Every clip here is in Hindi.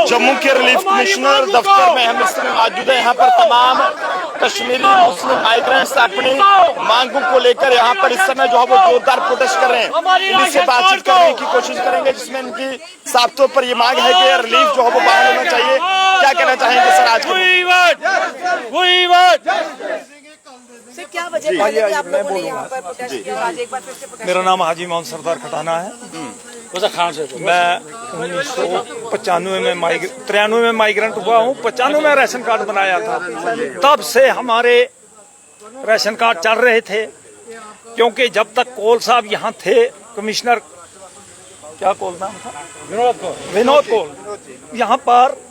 जम्मू के रिलीफ कमिश्नर दफ्तर में हम इस समय मौजूद है। यहाँ पर तमाम कश्मीरी मुस्लिम माइग्रेंट्स अपनी मांगों को लेकर यहाँ पर इस समय जो है वो जोरदार प्रोटेस्ट कर रहे हैं। इनसे बातचीत करने की कोशिश करेंगे, जिसमें इनकी साफ तौर पर ये मांग है कि रिलीफ जो है वो बाहर होना चाहिए। क्या कहना चाहेंगे सर आज क्या वजह है कि आप लोगों ने यहाँ पर प्रोटेस्ट किया और आज एक बार फिर से प्रोटेस्ट? मेरा नाम हाजी मोहम्मद सरदार खटाना है। मैं 1995 में 93 में माइग्रेंट हुआ हूँ। 95 में राशन कार्ड बनाया था। तब से हमारे राशन कार्ड चल रहे थे, क्योंकि जब तक कोल साहब यहाँ थे, कमिश्नर क्या कोल नाम था, विनोद कोल, यहाँ पर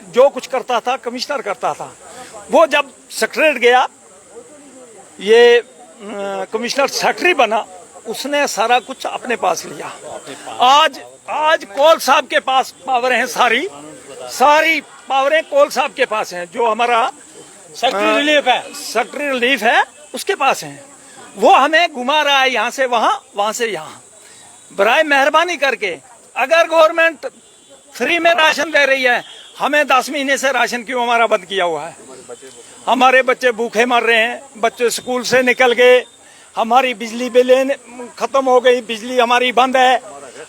जो कुछ करता था कमिश्नर करता था। वो जब सेक्रेटरीट गया, ये कमिश्नर सेक्रेटरी बना, उसने सारा कुछ अपने पास लिया। आज कोल साहब के पास पावर हैं, सारी पावरें कोल साहब के पास हैं। जो हमारा सेक्रेटरी रिलीफ है उसके पास हैं। वो हमें घुमा रहा है यहाँ से वहाँ से यहाँ। बराए मेहरबानी करके, अगर गवर्नमेंट फ्री में राशन दे रही है, हमें 10 महीने से राशन क्यों हमारा बंद किया हुआ है? हमारे बच्चे भूखे मर रहे हैं, बच्चे स्कूल से निकल गए, हमारी बिजली बिलें खत्म हो गई, बिजली हमारी बंद है,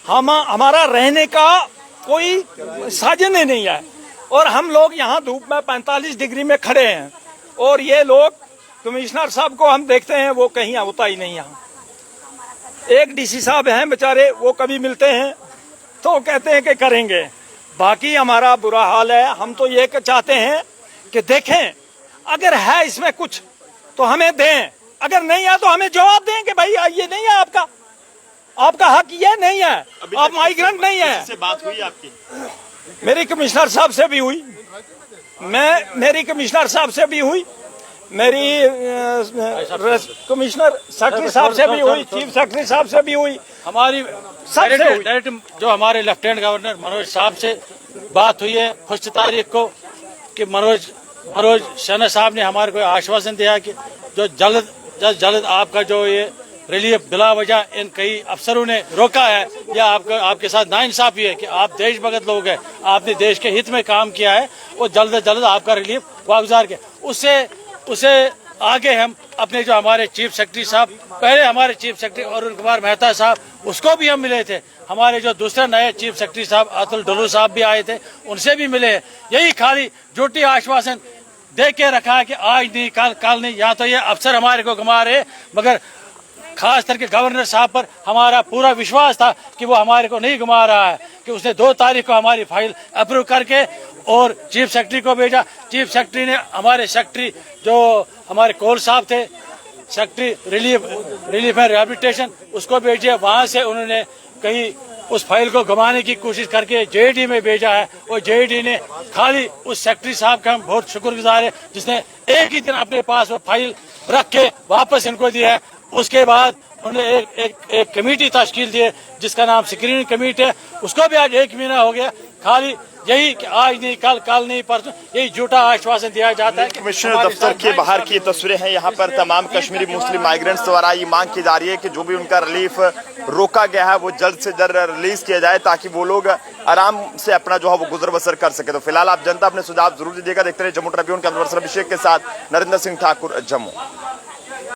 हमारा रहने का कोई साधन ही नहीं है। और हम लोग यहाँ धूप में 45 डिग्री में खड़े हैं, और ये लोग कमिश्नर साहब को हम देखते हैं वो कहीं होता ही नहीं। यहाँ एक डीसी साहब हैं बेचारे, वो कभी मिलते हैं तो कहते हैं कि करेंगे, बाकी हमारा बुरा हाल है। हम तो ये चाहते हैं कि देखें, अगर है इसमें कुछ तो हमें दें, अगर नहीं है तो हमें जवाब दें कि भाई ये नहीं है आपका हक, ये नहीं है, आप माइग्रेंट नहीं है। से बात हुई आपकी? मेरी कमिश्नर साहब से भी हुई, मेरी कमिश्नर साहब से भी हुई, मेरी कमिश्नर सेक्रेटरी साहब से भी हुई, चीफ सेक्रेटरी साहब से भी हुई, हमारी डायरेक्ट जो हमारे लेफ्टिनेंट गवर्नर मनोज साहब से बात हुई है 1 तारीख को, कि मनोज शर्मा साहब ने हमारे को आश्वासन दिया कि जो जल्द आपका जो ये रिलीफ बिला वजह इन कई अफसरों ने रोका है, या आपके साथ नाइंसाफी है कि आप देशभक्त लोग हैं, आपने देश के हित में काम किया है, वो जल्द से जल्द आपका रिलीफ वागुजार के उससे आगे हम अपने जो हमारे चीफ सेक्रेटरी साहब, पहले हमारे चीफ सेक्रेटरी अरुण कुमार मेहता साहब, उसको भी हम मिले थे। हमारे जो दूसरे नए चीफ सेक्रेटरी साहब अतुल डोलू साहब भी आए थे, उनसे भी मिले। यही खाली झूठी आश्वासन दे के रखा है कि आज नहीं कल नहीं। या तो ये अफसर हमारे को घुमा रहे, मगर खास करके गवर्नर साहब पर हमारा पूरा विश्वास था कि वो हमारे को नहीं घुमा रहा है, कि उसने 2 तारीख को हमारी फाइल अप्रूव करके और चीफ सेक्रेटरी को भेजा। चीफ सेक्रेटरी ने हमारे सेक्रेटरी जो हमारे कोल साहब थे, सेक्रेटरी रिलीफ एंड रिहेबिलिटेशन, उसको भेजे। वहाँ से उन्होंने कहीं उस फाइल को घुमाने की कोशिश करके जेडी में भेजा है, और जेडी ने खाली उस सेक्रेटरी साहब का हम बहुत शुक्रगुजार है, जिसने एक ही दिन अपने पास वो फाइल रख के वापस इनको दी है। उसके बाद उन्होंने एक कमेटी तश्कील दी है, जिसका नाम स्क्रीनिंग कमेटी है, उसको भी आज 1 महीना हो गया। खाली यही कि आज नहीं कल नहीं परसों, यही झूठा आश्वासन दिया जाता है। कमिश्नर दफ्तर के बाहर की तस्वीरें हैं। यहाँ पर तमाम कश्मीरी मुस्लिम माइग्रेंट्स द्वारा ये मांग की जा रही है कि जो भी उनका रिलीफ रोका गया है वो जल्द से जल्द रिलीज किया जाए, ताकि वो लोग आराम से अपना जो है वो गुजर बसर कर सके। तो फिलहाल आप जनता अपने सुझाव जरूर दीजिएगा। देखते रहिए जम्मू ट्रिब्यून के अभिषेक के साथ नरेंद्र सिंह ठाकुर, जम्मू।